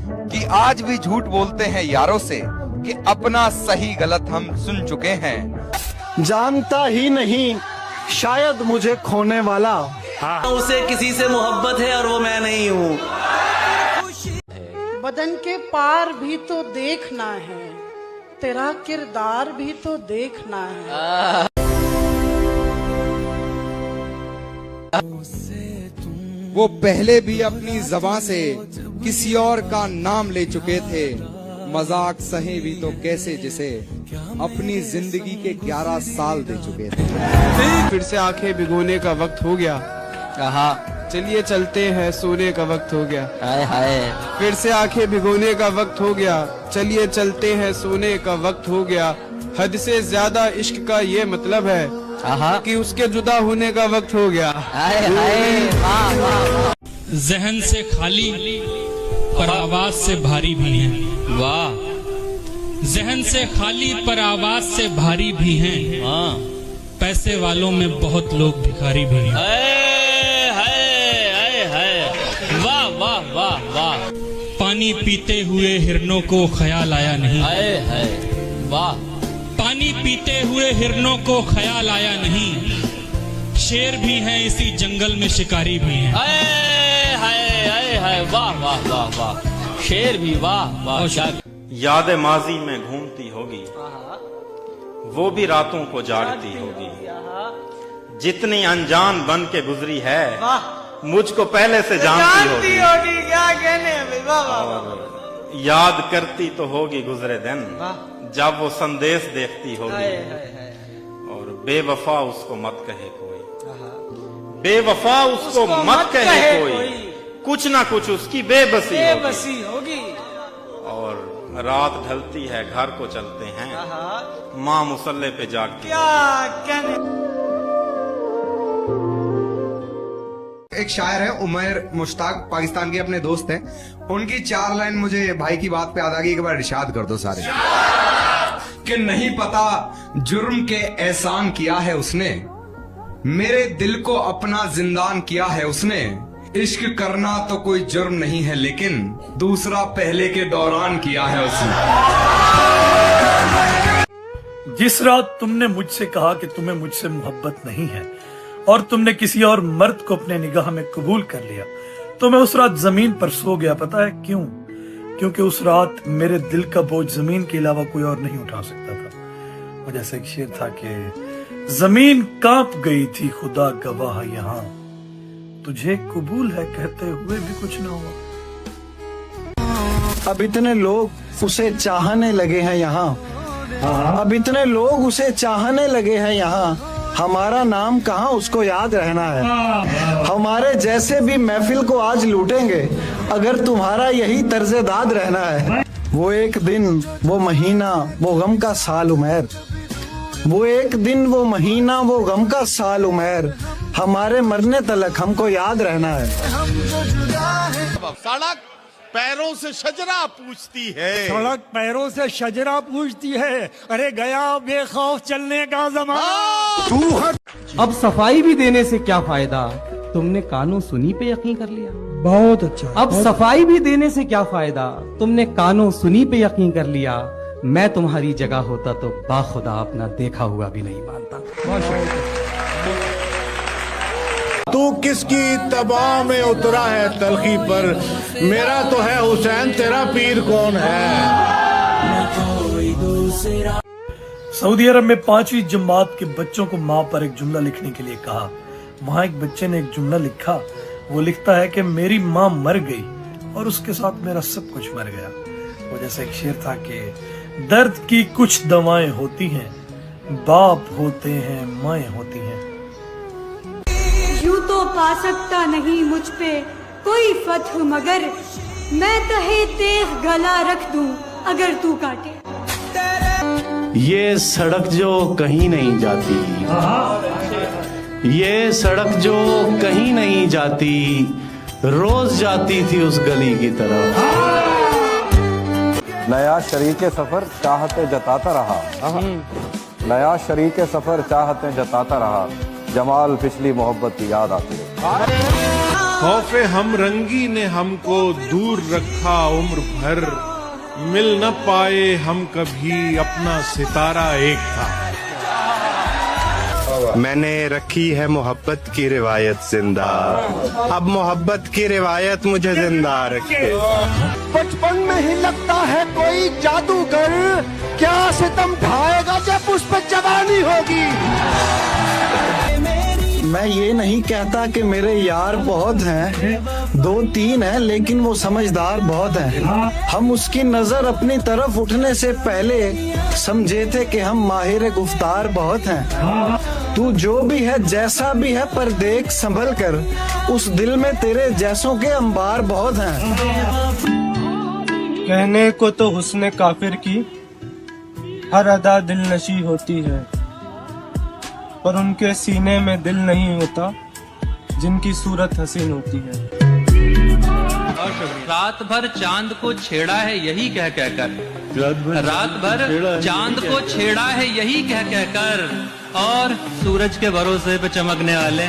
कि आज भी झूठ बोलते हैं यारों से कि अपना सही गलत हम सुन चुके हैं। जानता ही नहीं शायद मुझे खोने वाला, उसे किसी से मोहब्बत है और वो मैं नहीं हूँ। बदन के पार भी तो देखना है, तेरा किरदार भी तो देखना है। वो पहले भी अपनी ज़बां से किसी और का नाम ले चुके थे, मजाक सहे भी तो कैसे जिसे अपनी जिंदगी के 11 साल दे चुके थे। फिर से आंखें भिगोने का वक्त हो गया, कहा चलिए चलते हैं सोने का वक्त हो गया। हाय हाय, फिर से आंखें भिगोने का वक्त हो गया, चलिए चलते हैं सोने का वक्त हो गया। हद से ज्यादा इश्क का ये मतलब है कि उसके जुदा होने का वक्त हो गया। हाय हाय, वाह वाह वाह। जहन से खाली पर आवाज से भारी भी हैं। वाह। जहन से खाली पर आवाज से भारी भी हैं। हाँ। पैसे वालों में बहुत लोग भिखारी भी हैं। हाय हाय हाय, वाह वाह वाह वाह। पानी पीते हुए हिरनों को ख्याल आया नहीं। हाय हाय, वाह। पानी पीते हुए हिरनों को ख्याल आया नहीं। शेर भी हैं इसी जंगल में, शिकारी भी हैं। हाय हाय हाय हाय, वाह वाह वाह वाह। शेर भी, वाह वाह। यादें माजी में घूमती होगी, वो भी रातों को जागती होगी। जितनी अनजान बन के गुजरी है, मुझको पहले से जानती होगी। क्या कहने हैं, और याद करती तो होगी गुजरे दिन, जब वो संदेश देखती होगी। और बेवफा उसको मत कहे कोई, बेवफा उसको मत कहे कोई, कुछ ना कुछ उसकी बेबसी होगी। और रात ढलती है, घर को चलते हैं, माँ मुसल्ले पे जागती है। एक शायर है उमर मुश्ताक, पाकिस्तान के अपने दोस्त हैं, उनकी 4 लाइन मुझे भाई की बात पे याद आ गई, एक बार इरशाद कर दो सारे। कि नहीं पता जुर्म के एहसान किया है उसने, मेरे दिल को अपना जिंदान किया है उसने। इश्क करना तो कोई जुर्म नहीं है, लेकिन दूसरा पहले के दौरान किया है उसने। जिस रात तुमने मुझसे कहा कि तुम्हें मुझसे मोहब्बत नहीं है और तुमने किसी और मर्द को अपने निगाह में कबूल कर लिया, तो मैं उस रात जमीन पर सो गया। पता है क्यों? क्योंकि उस रात मेरे दिल का बोझ जमीन के अलावा कोई और नहीं उठा सकता था। और जैसे एक शेर था कि जमीन कांप गई थी, खुदा गवाह यहाँ तुझे कबूल है कहते हुए भी कुछ ना हुआ। अब इतने लोग उसे चाहने लगे हैं यहाँ, अब इतने लोग उसे चाहने लगे हैं यहाँ, हमारा नाम कहाँ उसको याद रहना है। हमारे जैसे भी महफिल को आज लूटेंगे अगर तुम्हारा यही तर्ज़े-दाद रहना है। वो एक दिन, वो महीना, वो गम का साल उमर, वो एक दिन, वो महीना, वो गम का साल उमर, हमारे मरने तलक हमको याद रहना है। सड़क पैरों से शजरा पूछती है, सड़क पैरों से शजरा पूछती है, अरे गया बेखौफ चलने का ज़माना। तू हट। अब सफाई भी देने से क्या फायदा, तुमने कानों सुनी पे यकीन कर लिया। बहुत अच्छा। अब सफाई भी देने से क्या फायदा, तुमने कानों सुनी पे यकीन कर लिया। मैं तुम्हारी जगह होता तो बाखुदा अपना देखा हुआ भी नहीं मानता। तू किसकी तबाह में उतरा है तलखी पर, मेरा तो है हुसैन, तेरा पीर कौन है। सऊदी अरब में 5वीं जमात के बच्चों को माँ पर एक जुमला लिखने के लिए कहा। वहाँ एक बच्चे ने एक जुमला लिखा। वो लिखता है कि मेरी माँ मर गई और उसके साथ मेरा सब कुछ मर गया। वो जैसे एक शेर था कि दर्द की कुछ दवाएं होती हैं, बाप होते हैं, माएं होती हैं। यूं तो पा सकता नहीं मुझ पे कोई फतह, मगर मैं तहे तेग गला रख दूं अगर तू काटे। ये सड़क जो कहीं नहीं जाती, ये सड़क जो कहीं नहीं जाती, रोज जाती थी उस गली की तरफ। नया शरीके सफर चाहते जताता रहा, नया शरीके सफर चाहते जताता रहा, जमाल पिछली मोहब्बत की याद आती है। खौफे हम रंगी ने हमको दूर रखा उम्र भर, मिल न पाए हम कभी अपना सितारा एक था। मैंने रखी है मोहब्बत की रिवायत जिंदा, अब मोहब्बत की रिवायत मुझे जिंदा रखे। बचपन में ही लगता है कोई जादूगर, क्या सितम ढाएगा जब उस पर जवानी होगी। मैं ये नहीं कहता कि मेरे यार बहुत हैं, 2-3 हैं, लेकिन वो समझदार बहुत हैं। हम उसकी नजर अपनी तरफ उठने से पहले समझे थे कि हम माहिर गुफ्तार बहुत हैं। तू जो भी है जैसा भी है, पर देख संभल कर, उस दिल में तेरे जैसों के अंबार बहुत हैं। कहने को तो हुस्ने काफिर की हर अदा दिल नशी होती है, पर उनके सीने में दिल नहीं होता जिनकी सूरत हसीन होती है। रात भर चांद को छेड़ा है यही कह कहकर, रात भर चांद को छेड़ा है यही कह कहकर, और सूरज के भरोसे पे चमकने वाले।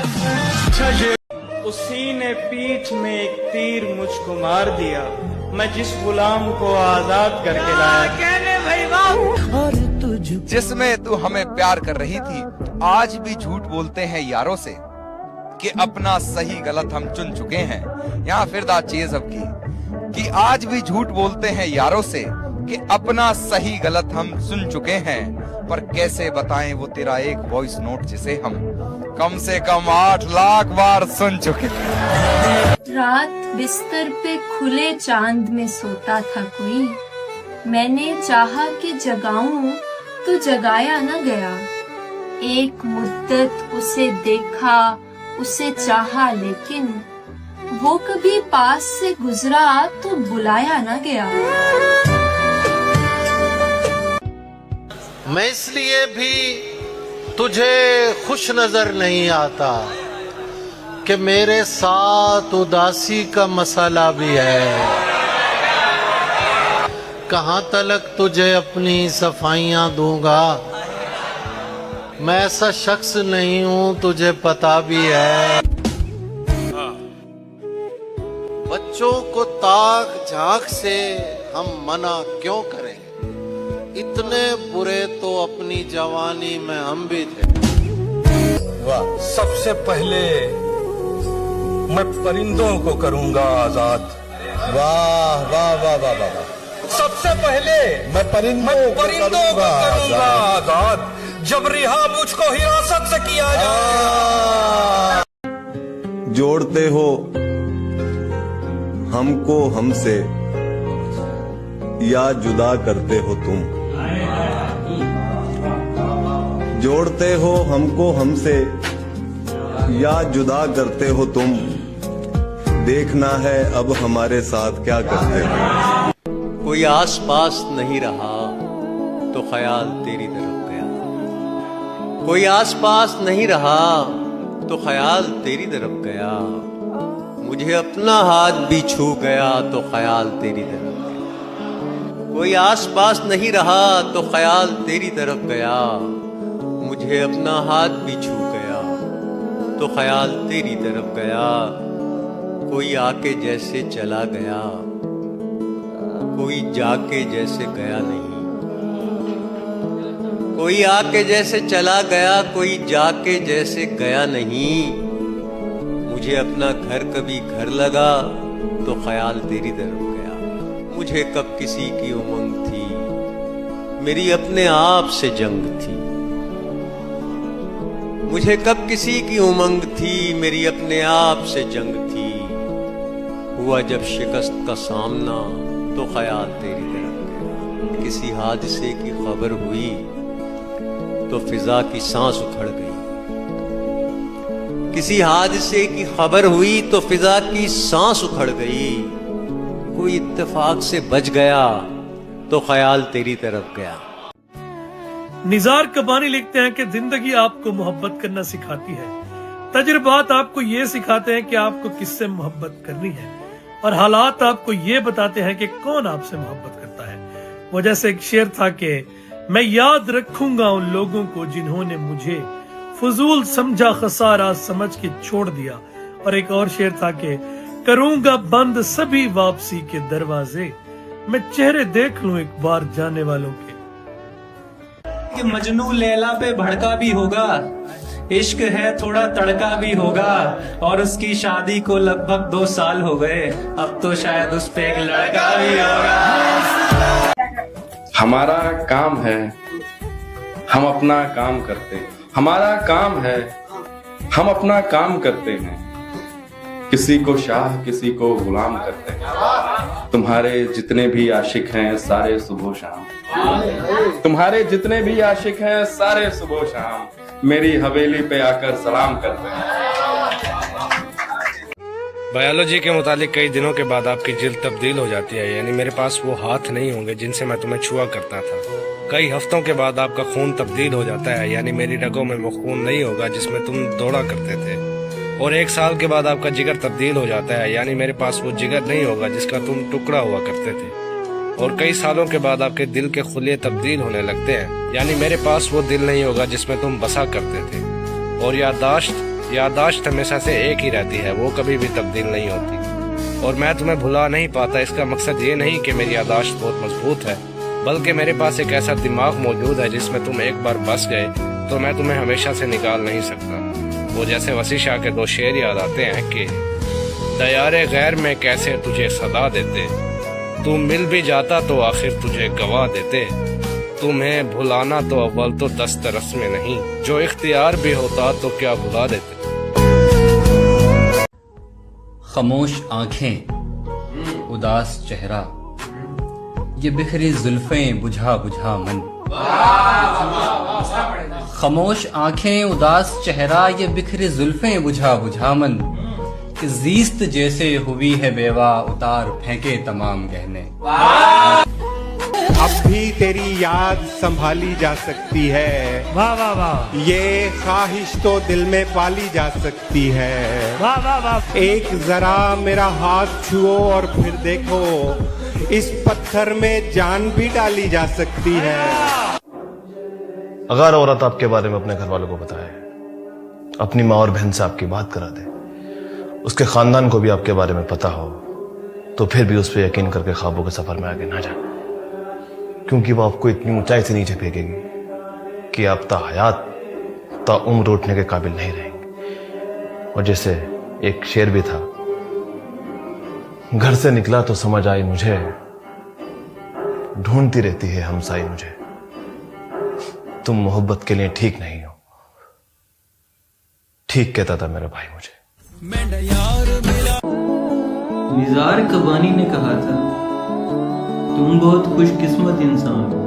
उसी ने पीठ में एक तीर मुझको मार दिया, मैं जिस गुलाम को आजाद करके लाया। जिसमें तू हमें प्यार कर रही थी, आज भी झूठ बोलते हैं यारों से कि अपना सही गलत हम चुन चुके हैं। यहाँ फिरदा चीज अब की कि आज भी झूठ बोलते हैं यारों से कि अपना सही गलत हम सुन चुके हैं, पर कैसे बताएं वो तेरा एक वॉइस नोट जिसे हम कम से कम 8 लाख बार सुन चुके हैं। रात बिस्तर पे खुले चांद में सोता था कोई, मैंने चाहा कि जगाऊं तो जगाया न गया। एक मुद्दत उसे देखा, उसे चाहा, लेकिन वो कभी पास से गुजरा तो बुलाया न गया। मैं इसलिए भी तुझे खुश नजर नहीं आता कि मेरे साथ उदासी का मसाला भी है। कहाँ तलक तुझे अपनी सफाइयाँ दूंगा, मैं ऐसा शख्स नहीं हूँ तुझे पता भी है। बच्चों को ताक झांक से हम मना क्यों करें, इतने बुरे तो अपनी जवानी में हम भी थे। वाह, सबसे पहले मैं परिंदों को करूंगा आजाद। वाह वाह वाह वाह वाह, सबसे पहले मैं परिंदों को करूंगा आजाद, जब रिहा मुझको हिरासत से किया जाए। जोड़ते हो हमको हमसे या जुदा करते हो तुम, जोड़ते हो हमको हमसे या जुदा करते हो तुम, देखना है अब हमारे साथ क्या करते हो। कोई आस पास नहीं रहा तो ख्याल तेरी तरफ गया, कोई आस पास नहीं रहा तो ख्याल तेरी तरफ गया। मुझे अपना हाथ भी छू गया तो ख्याल तेरी तरफ गया। कोई आस पास नहीं रहा तो ख्याल तेरी तरफ गया। मुझे अपना हाथ भी छू गया तो ख्याल तेरी तरफ गया। कोई आके जैसे चला गया, कोई जाके जैसे गया नहीं। कोई आके जैसे चला गया, कोई जाके जैसे गया नहीं। मुझे अपना घर कभी घर लगा तो ख्याल तेरी तरफ गया। मुझे कब किसी की उमंग थी, मेरी अपने आप से जंग थी। मुझे कब किसी की उमंग थी, मेरी अपने आप से जंग थी। हुआ जब शिकस्त का सामना तो ख्याल तेरी तरफ गया। किसी हादसे की खबर हुई तो फिजा की सांस उखड़ गई। किसी हादसे की खबर हुई तो फिजा की सांस उखड़ गई। कोई इत्तेफाक से बच गया तो ख्याल तेरी तरफ गया। निज़ार कबानी लिखते हैं कि जिंदगी आपको मोहब्बत करना सिखाती है, तजुर्बात आपको ये सिखाते हैं कि आपको किससे मोहब्बत करनी है, और हालात आपको ये बताते हैं कि कौन आपसे मोहब्बत करता है। वो जैसे एक शेर था कि मैं याद रखूंगा उन लोगों को जिन्होंने मुझे फजूल समझा, खसारा समझ के छोड़ दिया, और एक और शेर था कि करूंगा बंद सभी वापसी के दरवाजे, मैं चेहरे देख लूं एक बार जाने वालों के। कि मजनू लैला पे भड़का भी होगा, इश्क है थोड़ा तड़का भी होगा, और उसकी शादी को लगभग 2 साल हो गए, अब तो शायद उस पे एक लड़का भी होगा। हमारा काम है, हम अपना काम करते हैं। हमारा काम है, हम अपना काम करते हैं। किसी को शाह किसी को गुलाम करते हैं। तुम्हारे जितने भी आशिक हैं सारे सुबह शाम, तुम्हारे जितने भी आशिक हैं सारे सुबह शाम, मेरी हवेली पे आकर सलाम करते हैं। बायोलॉजी के मुतालिक कई दिनों के बाद आपकी जिल्द तब्दील हो जाती है, यानी मेरे पास वो हाथ नहीं होंगे जिनसे मैं तुम्हें छुआ करता था। कई हफ्तों के बाद आपका खून तब्दील हो जाता है, यानी मेरी रगों में वो खून नहीं होगा जिसमें तुम दौड़ा करते थे। और 1 साल के बाद आपका जिगर तब्दील हो जाता है, यानी मेरे पास वो जिगर नहीं होगा जिसका तुम टुकड़ा हुआ करते थे। और कई सालों के बाद आपके दिल के खुले तब्दील होने लगते हैं, यानी मेरे पास वो दिल नहीं होगा जिसमें तुम बसा करते थे। और यादाश्त हमेशा से एक ही रहती है, वो कभी भी तब्दील नहीं होती। और मैं तुम्हें भुला नहीं पाता, इसका मकसद ये नहीं कि मेरी यादाश्त बहुत मजबूत है, बल्कि मेरे पास एक ऐसा दिमाग मौजूद है जिसमें तुम एक बार बस गए तो मैं तुम्हें हमेशा से निकाल नहीं सकता। वो जैसे वसी शाह के 2 शेर याद आते हैं कि दयारे गैर में कैसे तुझे सदा देते, तू मिल भी जाता तो आखिर तुझे गवा देते, तुम्हें भुलाना तो अव्वल तो दस्तरस में नहीं, जो इख्तियार भी होता तो क्या भुला देते। खामोश आंखें, उदास चेहरा, ये बिखरी जुल्फें बुझा बुझा मन। खामोश आंखें, उदास चेहरा, ये बिखरी जुल्फें बुझा बुझा मन, कि जीस्त जैसे हुई है बेवा, उतार फेंके तमाम गहने। अब भी तेरी याद संभाली जा सकती है, वाह वाह वाह। ये ख्वाहिश तो दिल में पाली जा सकती है, वाह वाह वाह। एक जरा मेरा हाथ छुओ और फिर देखो, इस पत्थर में जान भी डाली जा सकती है। अगर औरत आपके बारे में अपने घर वालों को बताए, अपनी माँ और बहन से आपकी बात करा दे, उसके खानदान को भी आपके बारे में पता हो, तो फिर भी उस पर यकीन करके ख्वाबों के सफर में आगे ना जाए, क्योंकि वो आपको इतनी ऊंचाई से नीचे फेंकेगी कि आप ता हयात ता उम्र उठने के काबिल नहीं रहेंगे। और जैसे एक शेर भी था, घर से निकला तो समझ आई मुझे, ढूंढती रहती है हमसाई मुझे, तुम मोहब्बत के लिए ठीक नहीं हो, ठीक कहता था मेरा भाई मुझे। निज़ार कबानी ने कहा था, तुम बहुत खुशकिस्मत इंसान हो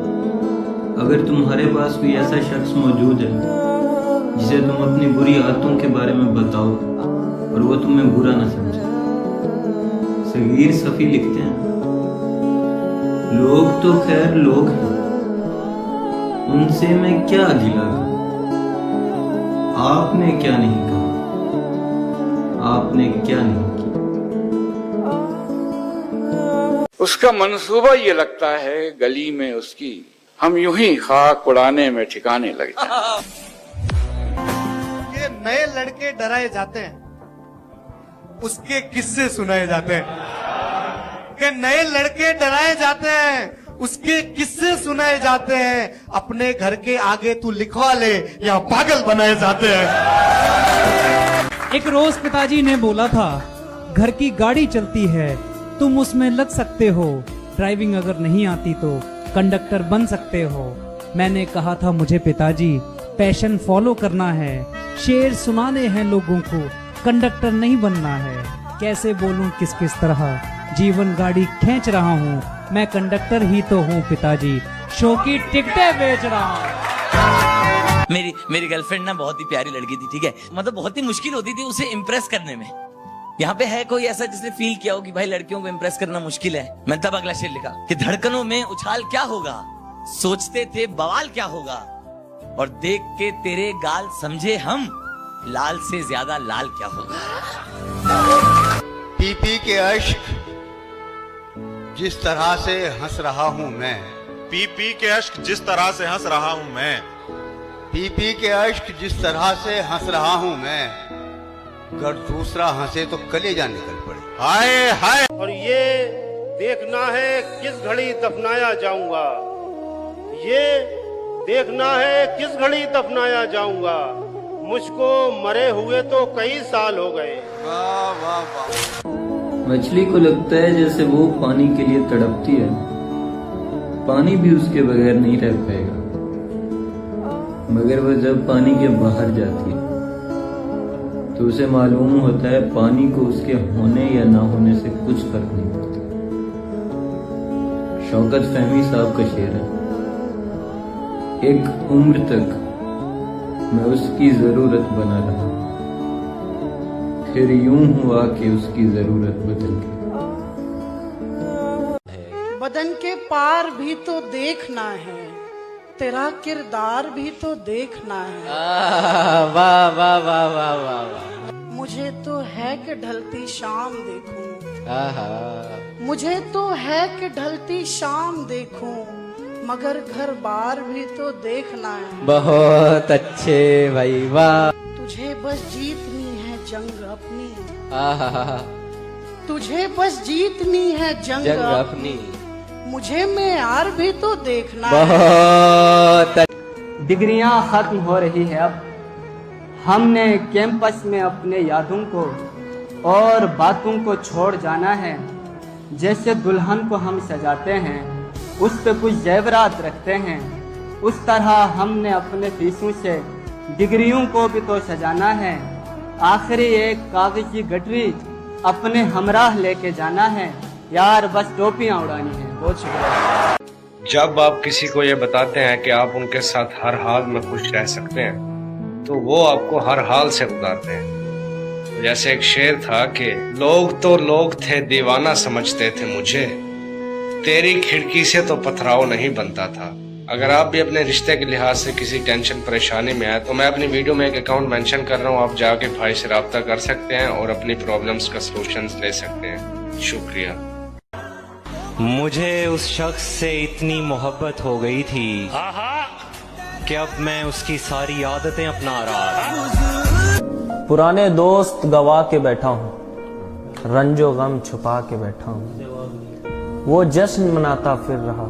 अगर तुम्हारे पास कोई ऐसा शख्स मौजूद है जिसे तुम अपनी बुरी आदतों के बारे में बताओ और वो तुम्हें बुरा ना समझे। सगीर सफ़ी लिखते हैं, लोग तो खैर लोग हैं, उनसे मैं क्या गिला करूं, आपने क्या नहीं कहा, आपने क्या नहीं किया। उसका मंसूबा ये लगता है गली में उसकी, हम यूं ही खाक उड़ाने में ठिकाने लग जाए। ये नए लड़के डराए जाते हैं, उसके किस्से सुनाए जाते हैं। कि नए लड़के डराए जाते हैं, उसके किस्से सुनाए जाते हैं। अपने घर के आगे तू लिखवा ले या पागल बनाए जाते हैं। एक रोज पिताजी ने बोला था, घर की गाड़ी चलती है, तुम उसमें लग सकते हो, ड्राइविंग अगर नहीं आती तो कंडक्टर बन सकते हो। मैंने कहा था, मुझे पिताजी पैशन फॉलो करना है, शेर सुनाने हैं लोगों को, कंडक्टर नहीं बनना है। कैसे बोलूं किस किस तरह, जीवन गाड़ी खींच रहा हूँ, मैं कंडक्टर ही तो हूँ पिताजी, शो की टिकटें बेच रहा हूँ। मेरी गर्लफ्रेंड ना बहुत ही प्यारी लड़की थी, ठीक है, मतलब बहुत ही मुश्किल होती थी उसे इम्प्रेस करने में। यहाँ पे है कोई ऐसा जिसने फील किया हो कि भाई लड़कियों को इम्प्रेस करना मुश्किल है? मैं तब अगला शेर लिखा कि धड़कनों में उछाल क्या होगा, सोचते थे बवाल क्या होगा, और देख के तेरे गाल समझे हम, लाल से ज्यादा लाल क्या होगा। पी पी के अश्क जिस तरह से हंस रहा हूँ मैं, पी पी के अश्क जिस तरह से हंस रहा हूँ मैं, पी पी के अश्क जिस तरह से हंस रहा हूँ मैं, अगर दूसरा हंसे तो कलेजा निकल पड़े। हाय हाय। और ये देखना है किस घड़ी दफनाया जाऊंगा, ये देखना है किस घड़ी दफनाया जाऊंगा, मुझको मरे हुए तो कई साल हो गए। वाह वाह वाह। मछली को लगता है जैसे वो पानी के लिए तड़पती है, पानी भी उसके बगैर नहीं रह पाएगा, मगर वह जब पानी के बाहर जाती है तो उसे मालूम होता है पानी को उसके होने या ना होने से कुछ फर्क नहीं पड़ता। शौकत फहमी साहब का शेर है, एक उम्र तक मैं उसकी जरूरत बना रहा, फिर यूं हुआ कि उसकी जरूरत बदल गई। बदन के पार भी तो देखना है, तेरा किरदार भी तो देखना है। वाह वाह वाह वाह वाह वाह। मुझे तो है कि ढलती शाम देखूं, मुझे तो है कि ढलती शाम देखूं, मगर घर बार भी तो देखना है। बहुत अच्छे भाई, वाह। तुझे बस जीतनी है जंग अपनी, तुझे बस जीतनी है जंग अपनी, मुझे मेयार भी तो देखना बहुत। डिग्रियां खत्म हो रही है अब, हमने कैंपस में अपने यादों को और बातों को छोड़ जाना है। जैसे दुल्हन को हम सजाते हैं, उस पे कुछ जेवरात रखते हैं, उस तरह हमने अपने फीसों से डिग्रियों को भी तो सजाना है। आखिरी एक कागज की गठरी अपने हमराह लेके जाना है, यार बस टोपियां उड़ानी है। बहुत शुक्रिया। जब आप किसी को ये बताते हैं कि आप उनके साथ हर हाल में खुश रह सकते हैं, तो वो आपको हर हाल से उतारते हैं। जैसे एक शेर था कि लोग तो लोग थे, दीवाना समझते थे मुझे, तेरी खिड़की से तो पथराव नहीं बनता था। अगर आप भी अपने रिश्ते के लिहाज से किसी टेंशन परेशानी में आए तो मैं अपनी वीडियो में एक अकाउंट मेंशन कर रहा हूँ, आप जाके भाई से राब्ता कर सकते हैं और अपनी प्रॉब्लम्स का सॉल्यूशंस ले सकते हैं। शुक्रिया। मुझे उस शख्स से इतनी मोहब्बत हो गई थी कि अब मैं उसकी सारी आदतें अपना रहा। पुराने दोस्त गवा के बैठा हूँ, रंजो गम छुपा के बैठा हूँ, वो जश्न मनाता फिर रहा,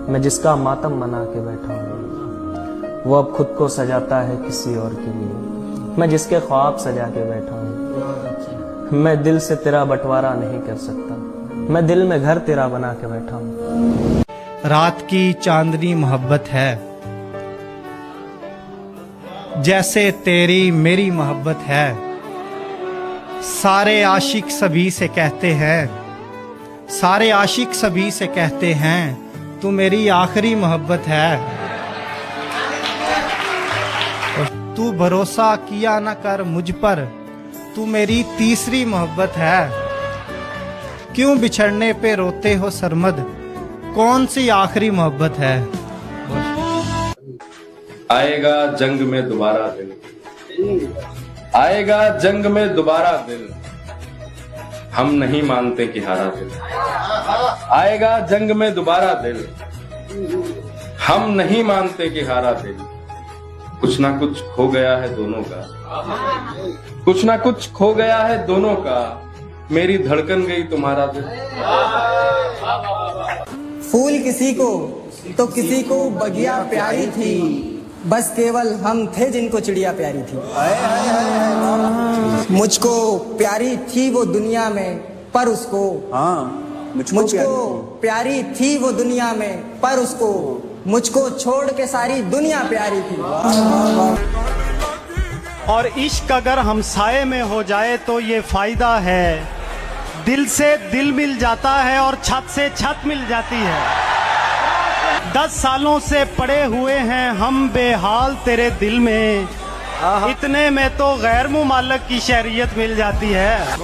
मैं जिसका मातम मना के बैठा हूँ। वो अब खुद को सजाता है किसी और के लिए, मैं जिसके ख्वाब सजा के बैठा हूँ। मैं दिल से तेरा बंटवारा नहीं कर सकता, मैं दिल में घर तेरा बना के बैठा हूँ। रात की चांदनी मोहब्बत है, जैसे तेरी मेरी मोहब्बत है। सारे आशिक सभी से कहते हैं, सारे आशिक सभी से कहते हैं, तू मेरी आखिरी मोहब्बत है। तू भरोसा किया न कर मुझ पर, तू मेरी तीसरी मोहब्बत है। क्यों बिछड़ने पे रोते हो सरमद, कौन सी आखिरी मोहब्बत है। आएगा जंग में दोबारा दिल, आएगा जंग में दोबारा दिल, हम नहीं मानते कि हारा दिल। आएगा जंग में दोबारा दिल, हम नहीं मानते कि हारा दिल। कुछ ना कुछ खो गया है दोनों का, कुछ ना कुछ खो गया है दोनों का, मेरी धड़कन गई तुम्हारा दिल। फूल किसी को तो किसी को बगिया प्यारी थी, बस केवल हम थे जिनको चिड़िया प्यारी थी। मुझको प्यारी थी वो दुनिया में, पर उसको मुझको प्यारी थी वो दुनिया में, पर उसको मुझको छोड़ के सारी दुनिया प्यारी थी। और इश्क अगर हम साए में हो जाए तो ये फायदा है, दिल से दिल मिल जाता है और छत से छत मिल जाती है। 10 सालों से पड़े हुए हैं हम बेहाल तेरे दिल में, इतने में तो गैर मुमालिक की शहरियत मिल जाती है।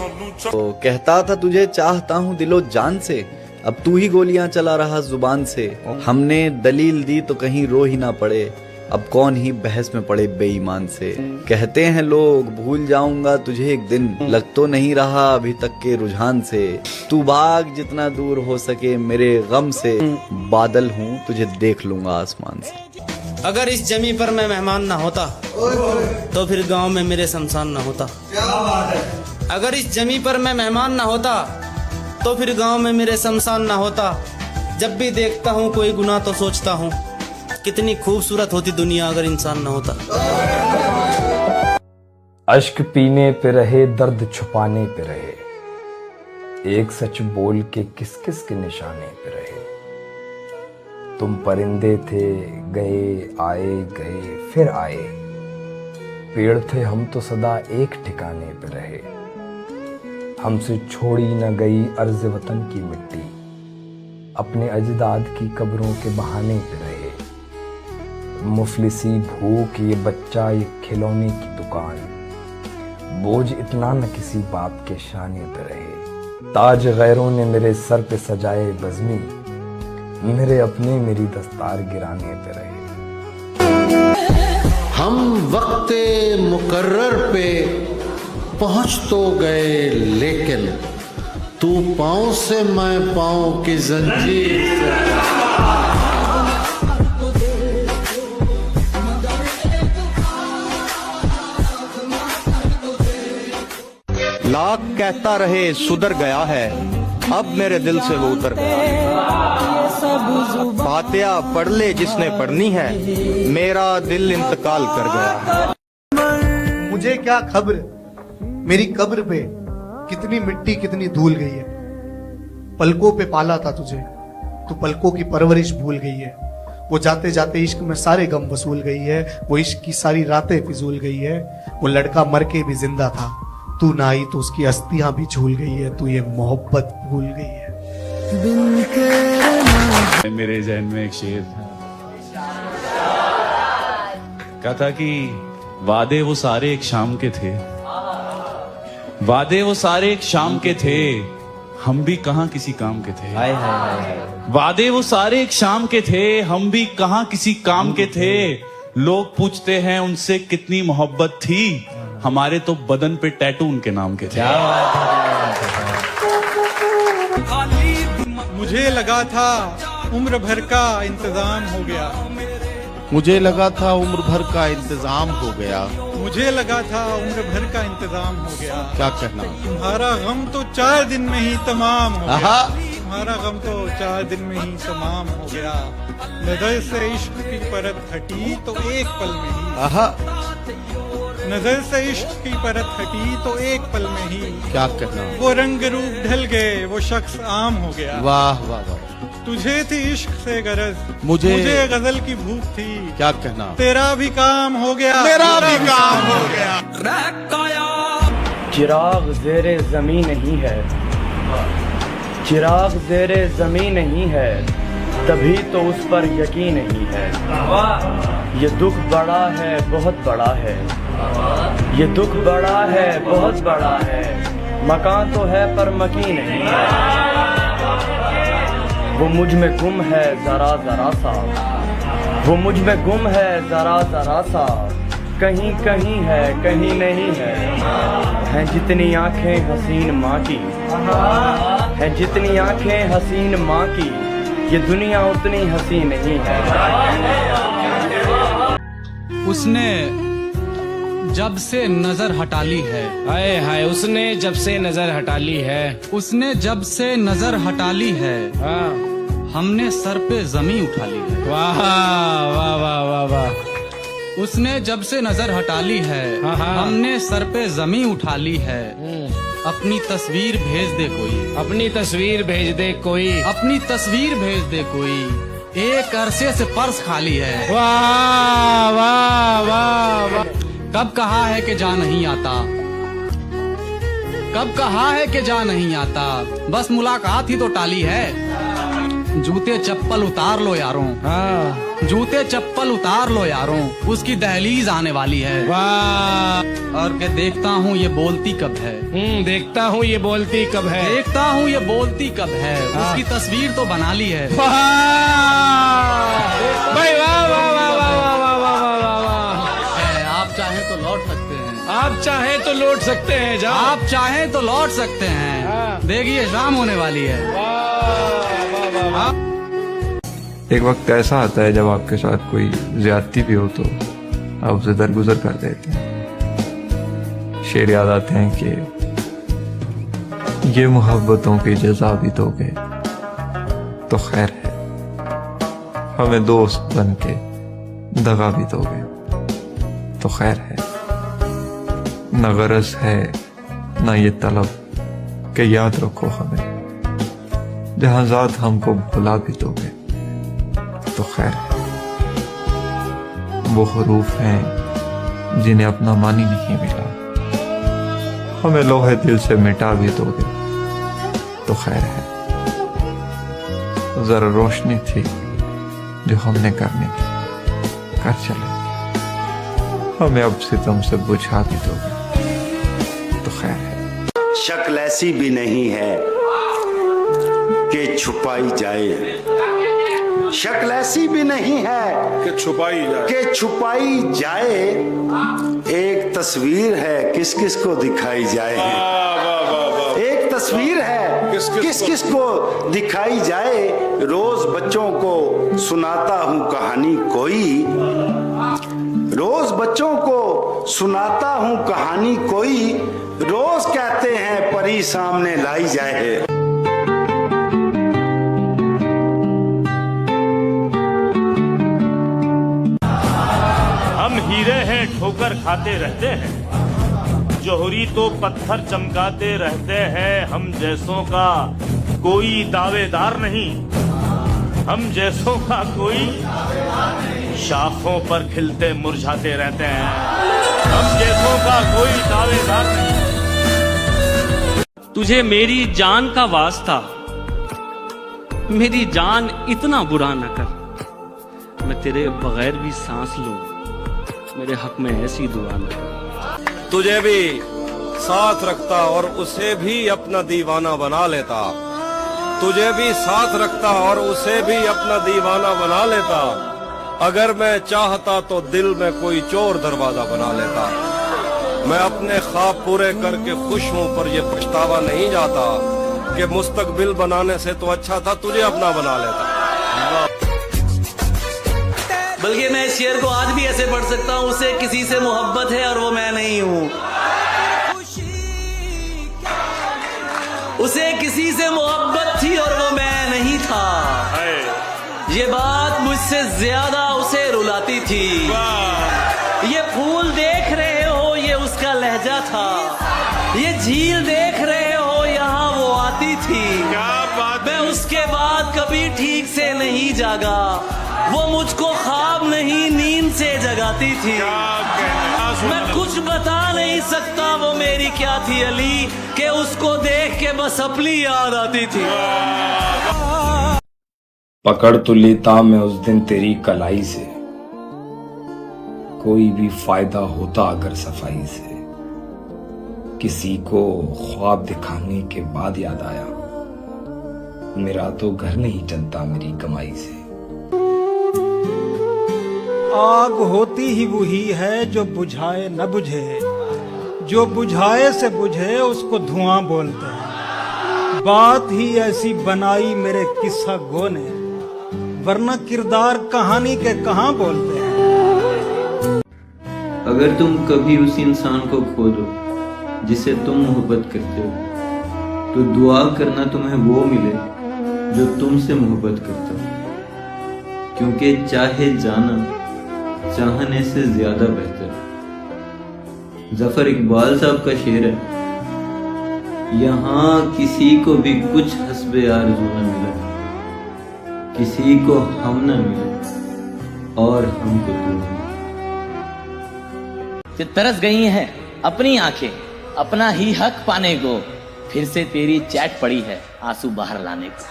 तो कहता था तुझे चाहता हूँ दिलो जान से, अब तू ही गोलियां चला रहा जुबान से। हमने दलील दी तो कहीं रो ही ना पड़े, अब कौन ही बहस में पड़े बेईमान से। कहते हैं लोग भूल जाऊंगा तुझे एक दिन, लग तो नहीं रहा अभी तक के रुझान से। तू भाग जितना दूर हो सके मेरे गम से, बादल हूँ तुझे देख लूंगा आसमान से। अगर इस जमी पर मैं मेहमान ना होता तो फिर गांव में मेरे शमशान ना होता। अगर इस जमी पर मैं मेहमान ना होता तो फिर गांव में मेरे शमशान ना होता। जब भी देखता हूँ कोई गुनाह तो सोचता हूँ कितनी खूबसूरत होती दुनिया अगर इंसान ना होता। अश्क पीने पे रहे, दर्द छुपाने पे रहे, एक सच बोल के किस किस के निशाने पे रहे। तुम परिंदे थे, गए आए गए फिर आए, पेड़ थे हम तो सदा एक ठिकाने पे रहे। हमसे छोड़ी न गई अर्ज़ वतन की मिट्टी, अपने अजदाद की कब्रों के बहाने पे रहे। मुफलिसी भूख ये बच्चा ये खिलौने की दुकान, बोझ इतना न किसी बाप के शाने पे रहे। ताज गैरों ने मेरे सर पे सजाए बज़मी, मेरे अपने मेरी दस्तार गिराने पे रहे। हम वक्ते मुकर्रर पे पहुंच तो गए, लेकिन तू पाँव से मैं पाँव की जंजीर से। लाख कहता रहे सुधर गया है, अब मेरे दिल से वो उतर गया। फातिहा पढ़ ले जिसने पढ़नी है, मेरा दिल इंतकाल कर गया। मुझे क्या खबर मेरी कब्र पे कितनी मिट्टी कितनी धूल गई है। पलकों पे पाला था तुझे, तू पलकों की परवरिश भूल गई है। वो जाते जाते इश्क में सारे गम वसूल गई है। वो इश्क की सारी रातें फिजूल गई है। वो लड़का मर के भी जिंदा था, तू ना आई तो उसकी अस्थियां भी झूल गई है। तू ये मोहब्बत भूल गई है। मेरे जहन में एक शेर था, कहा था कि वादे वो सारे एक शाम के थे, वादे वो सारे एक शाम के थे, हम भी कहां किसी काम के थे। वादे वो सारे एक शाम के थे, हम भी कहां किसी काम के थे। लोग पूछते हैं उनसे कितनी मोहब्बत थी, हमारे तो बदन पे टैटू उनके नाम के थे। मुझे लगा था उम्र भर का इंतजाम हो गया, मुझे लगा था उम्र भर का इंतजाम हो गया। मुझे लगा था उम्र भर का इंतजाम हो गया। क्या कहना, तुम्हारा गम तो 4 दिन में ही तमाम हो गया। तुम्हारा गम तो 4 दिन में ही तमाम हो गया। नजर से इश्क की परत हटी तो एक पल में ही, नजर से इश्क की परत हटी तो एक पल में ही। क्या कहना, वो रंग रूप ढल गए, वो शख्स आम हो गया। वाह वाह वाह। तुझे थी इश्क से गरज, मुझे गजल की भूख थी। क्या कहना, तेरा भी काम हो गया, मेरा भी काम हो गया। चिराग जेरे जमीन नहीं है, चिराग जेरे जमीन नहीं है, तभी तो उस पर यकीन नहीं है। ये दुख बड़ा है, बहुत बड़ा है, ये दुख बड़ा है, बहुत बड़ा है। मकान तो है पर मकीन नहीं है। वो मुझ में गुम है जरा जरा सा, वो मुझ में गुम है जरा जरा सा। कहीं कहीं है कहीं नहीं है। हैं जितनी आंखें हसीन माँ की, हैं जितनी आंखें हसीन माँ की, ये दुनिया उतनी हसीन नहीं है। उसने जब से नजर हटा ली है, हाय हाय, उसने जब से नजर हटा ली है, उसने जब से नजर हटा ली है। हाँ, हमने सर पे जमी उठा ली है। वाह वाह वाह वाह वाह। उसने जब से नजर हटा ली है, हमने सर पे जमी उठा ली है। अपनी तस्वीर भेज दे कोई, अपनी तस्वीर भेज दे कोई, अपनी तस्वीर भेज दे कोई। एक अरसे से पर्स खाली है। वाह वाह वाह वाह। कब कहा है कि जा नहीं आता, कब कहा है कि जा नहीं आता, बस मुलाकात ही तो टाली है। जूते चप्पल उतार लो यारों, जूते चप्पल उतार लो यारों, उसकी दहलीज आने वाली है। वाह। और के देखता हूँ ये बोलती कब है, देखता हूँ ये बोलती कब है, देखता हूँ ये बोलती कब है। उसकी तस्वीर तो बना ली है। भाई वाह वाह वाह वाह वाह वाह वाह। आप चाहें तो लौट सकते हैं, आप चाहें तो लौट सकते हैं, जाओ। आप चाहें तो लौट सकते हैं। देखिए शाम होने वाली है। एक वक्त ऐसा आता है जब आपके साथ कोई ज्यादती भी हो तो आप उसे दरगुजर कर देते हैं। शेर याद आते हैं कि ये मोहब्बतों की जज़ा भी दोगे तो खैर है, हमें दोस्त बन के दगा भी दोगे तो खैर है। न गरज है न ये तलब कि याद रखो हमें, जहां ज़ात हमको भुला भी दोगे तो खैर है। वो हरूफ हैं जिन्हें अपना मानी नहीं मिला, हमें लोहे दिल से मिटा भी दोगे तो खैर है। जरा रोशनी थी जो हमने करनी थी, कर चले, हमें अब सितम से बुझा भी दोगे तो खैर है। शक्ल ऐसी भी नहीं है कि छुपाई जाए, शक्ल ऐसी भी नहीं है कि छुपाई जाए, एक तस्वीर है किस किस को दिखाई जाए, एक तस्वीर है किस किस को दिखाई जाए। रोज बच्चों को सुनाता हूँ कहानी कोई, रोज बच्चों को सुनाता हूँ कहानी कोई, रोज कहते हैं परी सामने लाई जाए। हम हीरे हैं ठोकर खाते रहते हैं, जोहरी तो पत्थर चमकाते रहते हैं। हम जैसों का कोई दावेदार नहीं, हम जैसों का कोई शाखों पर खिलते मुरझाते रहते हैं। हम जैसों का कोई दावेदार नहीं। तुझे मेरी जान का वास्ता, मेरी जान इतना बुरा न कर, मैं तेरे बगैर भी सांस लूं, मेरे हक में ऐसी दुआ न कर। तुझे भी साथ रखता और उसे भी अपना दीवाना बना लेता, तुझे भी साथ रखता और उसे भी अपना दीवाना बना लेता। अगर मैं चाहता तो दिल में कोई चोर दरवाजा बना लेता। मैं अपने ख्वाब पूरे करके खुश हूँ, पर ये पछतावा नहीं जाता कि मुस्तकबिल बनाने से तो अच्छा था तुझे अपना बना लेता। बल्कि मैं इस शेर को आज भी ऐसे पढ़ सकता हूँ, उसे किसी से मोहब्बत है और वो मैं नहीं हूँ, उसे किसी से मोहब्बत थी और वो मैं नहीं था। ये बात मुझसे ज्यादा उसे रुलाती थी। ये फूल देख रहे हो ये उसका लहजा था, ये झील देख रहे हो यहाँ वो आती थी। मैं उसके बाद कभी ठीक से नहीं जागा, वो मुझको ख्वाब नहीं नींद से जगाती थी। मैं कुछ बता नहीं सकता वो मेरी क्या थी अली, कि उसको देख के बस अपनी याद आती थी। पकड़ तो लेता मैं उस दिन तेरी कलाई से, कोई भी फायदा होता अगर सफाई से। किसी को ख्वाब दिखाने के बाद याद आया, मेरा तो घर नहीं चलता मेरी कमाई से। आग होती ही वही है जो बुझाए न बुझे, जो बुझाए से बुझे उसको धुआं बोलते हैं। बात ही ऐसी बनाई मेरे किस्सा गो ने, वरना किरदार कहानी के कहां बोलते हैं। अगर तुम कभी उस इंसान को खो दो जिसे तुम मोहब्बत करते हो, तो दुआ करना तुम्हें वो मिले जो तुमसे मोहब्बत करता हो, क्योंकि चाहे जाना चाहने से ज्यादा बेहतर। जफर इकबाल साहब का शेर है, यहाँ किसी को भी कुछ हस्बे आरज़ू न मिला, किसी को हम न मिले और हमको तू न। तरस गई हैं अपनी आंखें अपना ही हक पाने को, फिर से तेरी चैट पड़ी है आंसू बाहर लाने को।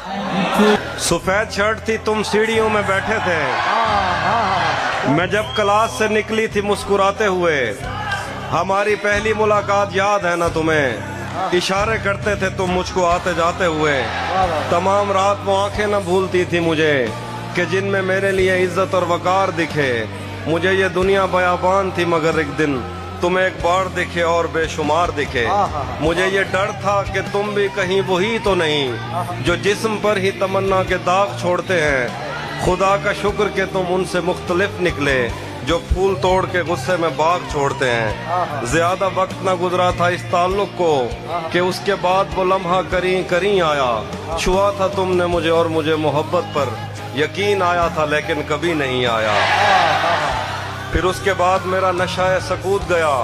सफेद शर्ट थी तुम सीढ़ियों में बैठे थे, मैं जब क्लास से निकली थी मुस्कुराते हुए। हमारी पहली मुलाकात याद है ना तुम्हें, इशारे करते थे तुम मुझको आते जाते हुए। तमाम रात वो आंखें न भूलती थी मुझे, कि जिनमें मेरे लिए इज्जत और वकार दिखे। मुझे ये दुनिया बयाबान थी मगर एक दिन तुम एक बार दिखे और बेशुमार दिखे। मुझे ये डर था कि तुम भी कहीं वही तो नहीं जो जिस्म पर ही तमन्ना के दाग छोड़ते हैं। खुदा का शुक्र कि तुम उनसे मुख्तलिफ निकले जो फूल तोड़ के गुस्से में बाग छोड़ते हैं। ज्यादा वक्त न गुजरा था इस ताल्लुक को कि उसके बाद वो लम्हा करीं करीं आया। छुआ था तुमने मुझे और मुझे मोहब्बत पर यकीन आया था लेकिन कभी नहीं आया। फिर उसके बाद मेरा नशा सकूत गया,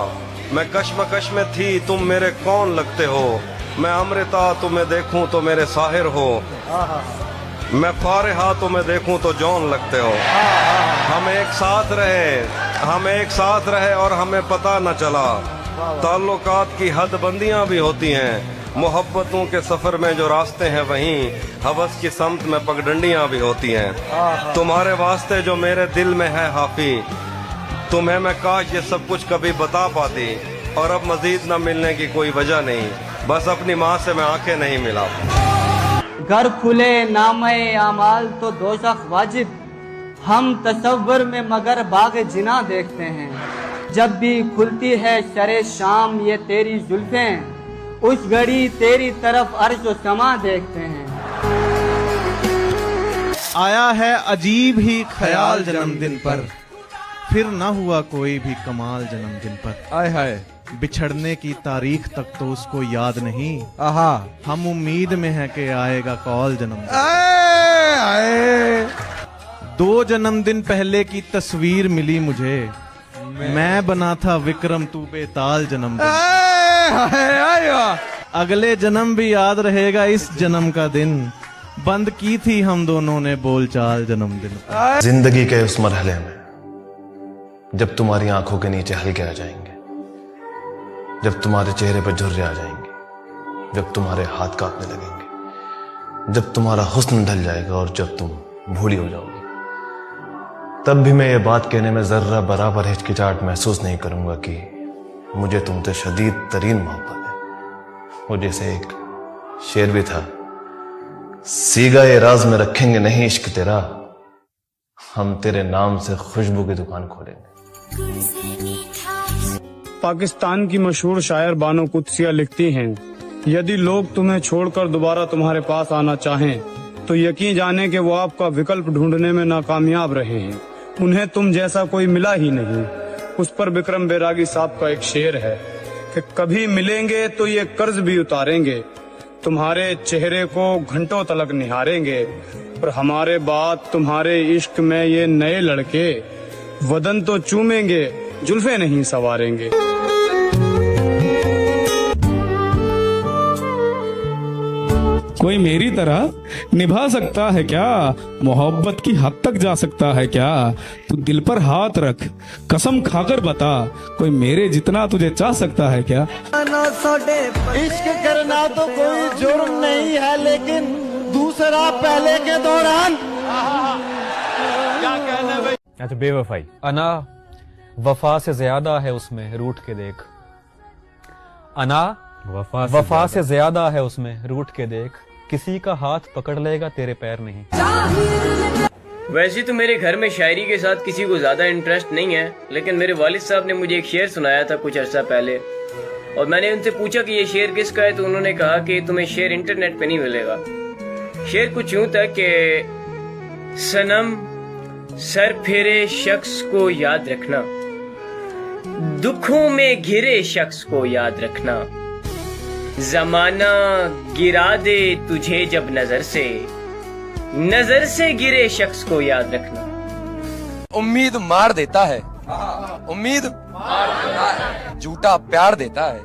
मैं कश्मकश में थी, तुम मेरे कौन लगते हो। मैं अमृता तुम्हें देखूं तो मेरे साहिर हो, मैं फारिहा तुम्हें देखूं तो जौन लगते हो। हम एक साथ रहे और हमें पता न चला। ताल्लुकात की हदबंदियां भी होती हैं, मोहब्बतों के सफर में जो रास्ते हैं वहीं हवस की समत में पगडंडियां भी होती हैं। तुम्हारे वास्ते जो मेरे दिल में है हाफी, तुम्हें मैं काश ये सब कुछ कभी बता पाती। और अब मजीद न मिलने की कोई वजह नहीं, बस अपनी माँ से मैं आंखें नहीं मिला। घर खुले नामे आमाल तो दोज़ख वाजिब, हम तसव्वुर में मगर बाग जिना देखते हैं। जब भी खुलती है शरे शाम ये तेरी जुल्फें, उस घड़ी तेरी तरफ अर्श व समा देखते हैं। आया है अजीब ही ख्याल जन्मदिन पर, फिर न हुआ कोई भी कमाल जन्मदिन पर। आय हाय बिछड़ने की तारीख तक तो उसको याद नहीं। आहा हम उम्मीद में है कि आएगा कॉल जन्मदिन। 2 जन्मदिन पहले की तस्वीर मिली मुझे, मैं बना था विक्रम तू बेताल जन्मदिन। अगले जन्म भी याद रहेगा इस जन्म का दिन, बंद की थी हम दोनों ने बोलचाल जन्मदिन। जिंदगी के उस मरहले में जब तुम्हारी आंखों के नीचे हल्के आ जाएंगे, जब तुम्हारे चेहरे पर झुर्रे आ जाएंगे, जब तुम्हारे हाथ कांपने लगेंगे, जब तुम्हारा हुस्न ढल जाएगा और जब तुम भूली हो जाओगी, तब भी मैं ये बात कहने में जर्रा बराबर हिचकिचाहट महसूस नहीं करूंगा कि मुझे तुमसे शदीद तरीन मोहब्बत है। वो जैसे एक शेर भी था, सीगा ये राज में रखेंगे नहीं इश्क तेरा, हम तेरे नाम से खुशबू की दुकान खोलेंगे। पाकिस्तान की मशहूर शायर बानो कुदसिया लिखती हैं, यदि लोग तुम्हें छोड़कर दोबारा तुम्हारे पास आना चाहें तो यकीन जाने कि वो आपका विकल्प ढूंढने में नाकामयाब रहे हैं। उन्हें तुम जैसा कोई मिला ही नहीं। उस पर विक्रम बैरागी साहब का एक शेर है कि कभी मिलेंगे तो ये कर्ज भी उतारेंगे, तुम्हारे चेहरे को घंटों तलक निहारेंगे, और हमारे बाद तुम्हारे इश्क में ये नए लड़के वदन तो चूमेंगे, जुल्फे नहीं सवारेंगे। कोई मेरी तरह निभा सकता है क्या, मोहब्बत की हद तक जा सकता है क्या। तू दिल पर हाथ रख, कसम खाकर बता, कोई मेरे जितना तुझे चाह सकता है क्या। इश्क करना तो कोई जुर्म नहीं है, लेकिन दूसरा पहले के दौरान क्या कहना भाई। अच्छा बेवफाई अना वफा से ज्यादा है उसमें, रूठ के देख। अना वफा से ज्यादा है उसमें, रूठ के देख। किसी का हाथ पकड़ लेगा तेरे पैर नहीं। वैसे तो मेरे घर में शायरी के साथ किसी को ज्यादा इंटरेस्ट नहीं है, लेकिन मेरे वालिद साहब ने मुझे एक शेर सुनाया था कुछ अर्सा पहले, और मैंने उनसे पूछा कि ये शेर किसका है, तो उन्होंने कहा कि तुम्हें शेर इंटरनेट पे नहीं मिलेगा। शेर कुछ यूं था कि सनम सर फेरे शख्स को याद रखना, दुखों में घिरे शख्स को याद रखना, जमाना गिरा दे तुझे जब नजर से गिरे शख्स को याद रखना। उम्मीद मार देता है, उम्मीद मार देता है, झूठा प्यार देता है,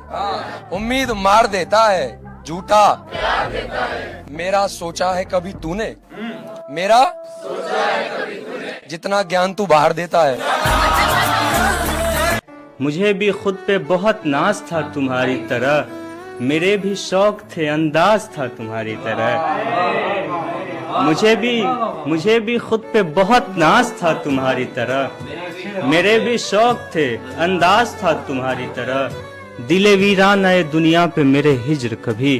उम्मीद मार देता है, झूठा प्यार देता है। मेरा सोचा है कभी तूने, मेरा सोचा है कभी तूने, जितना ज्ञान तू बाहर देता है। मुझे भी खुद पे बहुत नाज था तुम्हारी तरह, मेरे भी शौक थे अंदाज था तुम्हारी तरह। मुझे भी खुद पे बहुत नाज था तुम्हारी तरह, मेरे भी शौक थे अंदाज था तुम्हारी तरह। दिले वीरान आए दुनिया पे मेरे हिज्र कभी,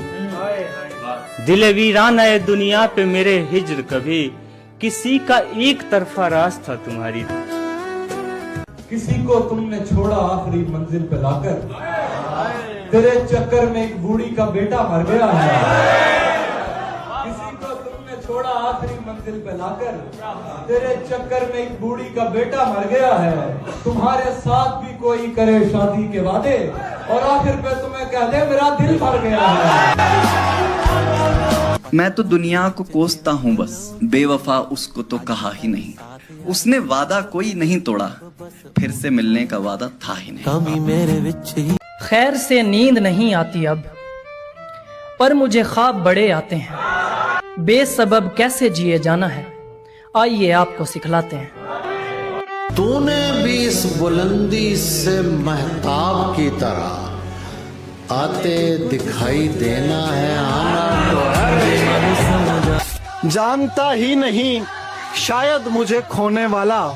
दिले वीरान आए दुनिया पे मेरे हिज्र कभी, किसी का एक तरफा राज था तुम्हारी। किसी को तुमने छोड़ा आखिरी मंजिल पे लाकर, तेरे चक्कर में एक बूढ़ी का बेटा मर गया है। किसी को तुमने छोड़ा आखिरी मंजिल पे लाकर, तेरे चक्कर में एक बूढ़ी का बेटा मर गया है। तुम्हारे साथ भी कोई करे शादी के वादे और आखिर पे तुम्हें कह दे मेरा दिल भर गया है। मैं तो दुनिया को कोसता हूँ बस, बेवफा उसको तो कहा ही नहीं। उसने वादा कोई नहीं तोड़ा, फिर से मिलने का वादा था ही नहीं। खैर से नींद नहीं आती अब, पर मुझे ख्वाब बड़े आते हैं। बेसबब कैसे जिए जाना है, आइए आपको सिखलाते हैं। तूने भी इस बुलंदी से महताब की तरह आते दिखाई देना है, आना तो जानता ही नहीं शायद मुझे खोने वाला,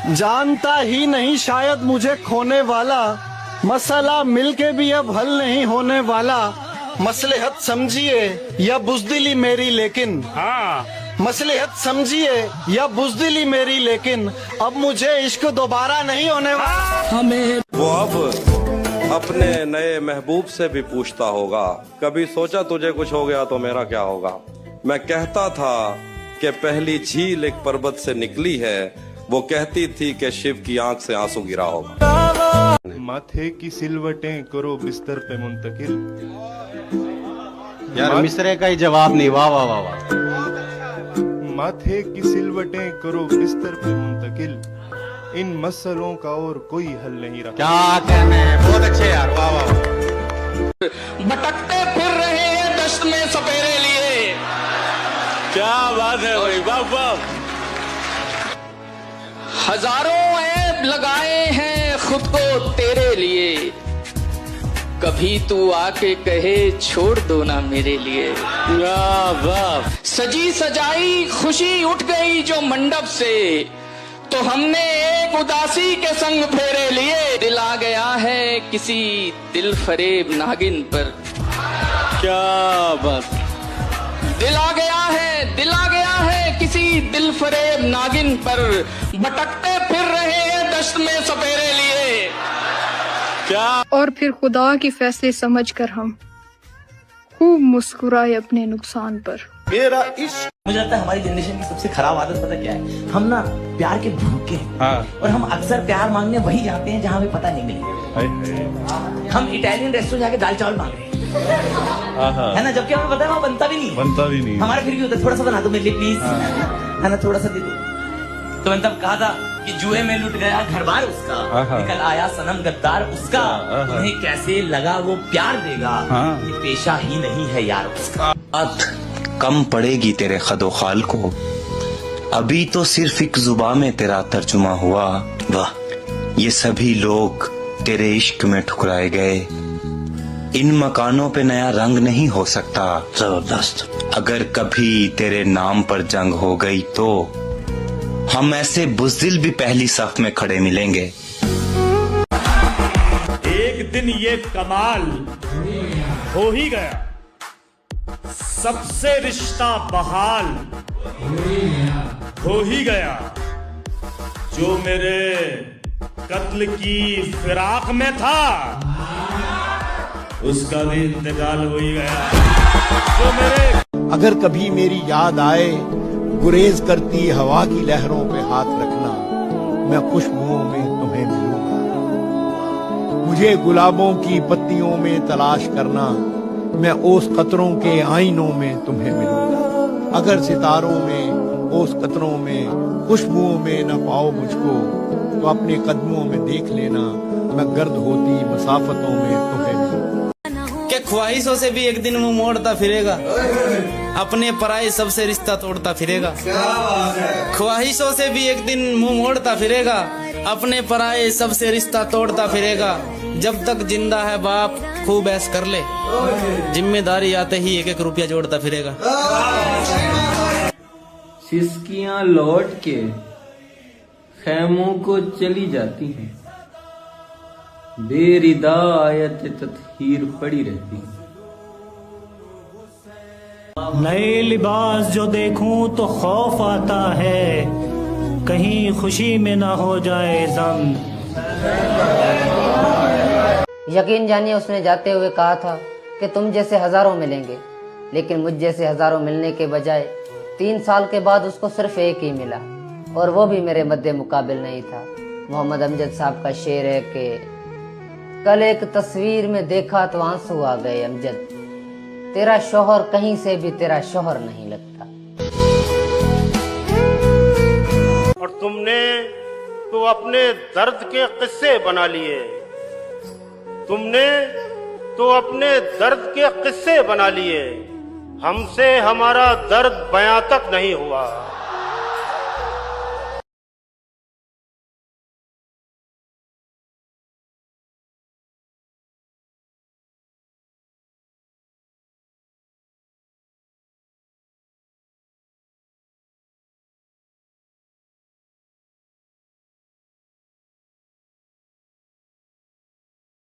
जानता ही नहीं शायद मुझे खोने वाला, मसला मिलके भी अब हल नहीं होने वाला। मसलहत समझिए या बुज़दिली मेरी लेकिन, मसलहत समझिए या बुज़दिली मेरी लेकिन, अब मुझे इश्क दोबारा नहीं होने वाला। हमें वो अब अपने नए महबूब से भी पूछता होगा, कभी सोचा तुझे कुछ हो गया तो मेरा क्या होगा। मैं कहता था कि पहली झील एक पर्वत से निकली है, वो कहती थी कि शिव की आंख से आंसू गिरा होगा। माथे की सिलवटें करो बिस्तर पे मुंतकिल। यार मिसरे का ही जवाब नहीं, वाह वाह वाह वाह। माथे की सिलवटें करो बिस्तर पे मुंतकिल, इन मसलों का और कोई हल नहीं रहा। क्या कहने, बहुत अच्छे यार, वाह वाह। भटकते फिर रहे हैं दश्त में सपेरे लिए। क्या बात है भाई, वाह वाह। हजारों ऐब लगाए हैं खुद को तेरे लिए, कभी तू आके कहे छोड़ दो ना मेरे लिए। वाह वाह। सजी सजाई खुशी उठ गई जो मंडप से, तो हमने एक उदासी के संग फेरे लिए। दिल आ गया है किसी दिल फरेब नागिन पर। क्या बात। दिल आ गया है किसी दिल फरेब नागिन पर, भटकते फिर रहे हैं दश्त में सपेरे लिए। क्या। और फिर खुदा की फैसले समझकर हम खूब मुस्कुराए अपने नुकसान पर। मेरा इश्क, मुझे लगता है हमारी जनरेशन की सबसे खराब आदत पता क्या है, हम ना प्यार के भूखे हैं। और हम अक्सर प्यार मांगने वही जाते हैं जहाँ हमें पता नहीं मिलेगा। हम इटालियन रेस्टोरेंट जाके दाल चावल मांग रहे हैं, है ना, जबकि हमें पता है वो बनता भी नहीं। हमारा फिर भी होता है थोड़ा सा बना दो मेरे लिए प्लीज, है ना, थोड़ा सा दे दो। तो मैंने तब कहा था कि जुए में लुट गया घर बार उसका, निकल आया सनम गद्दार उसका, तुम्हें कैसे लगा वो प्यार देगा, ये पेशा ही नहीं है यार उसका। कम पड़ेगी तेरे खदो खाल को, अभी तो सिर्फ एक जुबान में तेरा तर्जुमा हुआ। वाह, ये सभी लोग तेरे इश्क में ठुकराए गए, इन मकानों पे नया रंग नहीं हो सकता। जबरदस्त। अगर कभी तेरे नाम पर जंग हो गई तो हम ऐसे बुज़दिल भी पहली सफ में खड़े मिलेंगे। एक दिन ये कमाल हो ही गया, सबसे रिश्ता बहाल हो ही गया। जो मेरे कत्ल की फिराक में था उसका भी इंतकाल हो ही गया। जो मेरे अगर कभी मेरी याद आए, गुरेज करती हवा की लहरों पे हाथ रखना, मैं खुशबुओं में तुम्हें मिलूंगा। मुझे गुलाबों की पत्तियों में तलाश करना, मैं ओस कतरों के आईनों में तुम्हें मिलूंगा। अगर सितारों में ओस कतरों में खुशबुओं में न पाओ मुझको, तो अपने कदमों में देख लेना, मैं गर्द होती मसाफतों में तुम्हें मिलूंगा। क्या ख्वाहिशों से भी एक दिन मुंह मोड़ता फिरेगा, अपने पराये सबसे रिश्ता तोड़ता फिरेगा। ख्वाहिशों से भी एक दिन मुंह मोड़ता फिरेगा, अपने पराये सबसे रिश्ता तोड़ता फिरेगा। जब तक जिंदा है बाप खूब ऐश कर ले, जिम्मेदारी आते ही एक एक रुपया जोड़ता फिरेगा। सिसकियां लौट के खैमों को चली जाती हैं, बेरिदा आयत तत्हीर पड़ी रहती। नए लिबास जो देखूं तो खौफ आता है, कहीं खुशी में ना हो जाए जम। यकीन जानिए उसने जाते हुए कहा था कि तुम जैसे हजारों मिलेंगे, लेकिन मुझ जैसे हजारों मिलने के बजाय 3 साल के बाद उसको सिर्फ एक ही मिला, और वो भी मेरे मद्दे मुकाबिल नहीं था। मोहम्मद अमजद साहब का शेर है कि कल एक तस्वीर में देखा तो आंसू आ गए अमजद, तेरा शोहर कहीं से भी तेरा शोहर नहीं लगता। और तुमने तो अपने दर्द के किस्से बना लिए, तुमने तो अपने दर्द के किस्से बना लिए, हमसे हमारा दर्द बयां तक नहीं हुआ।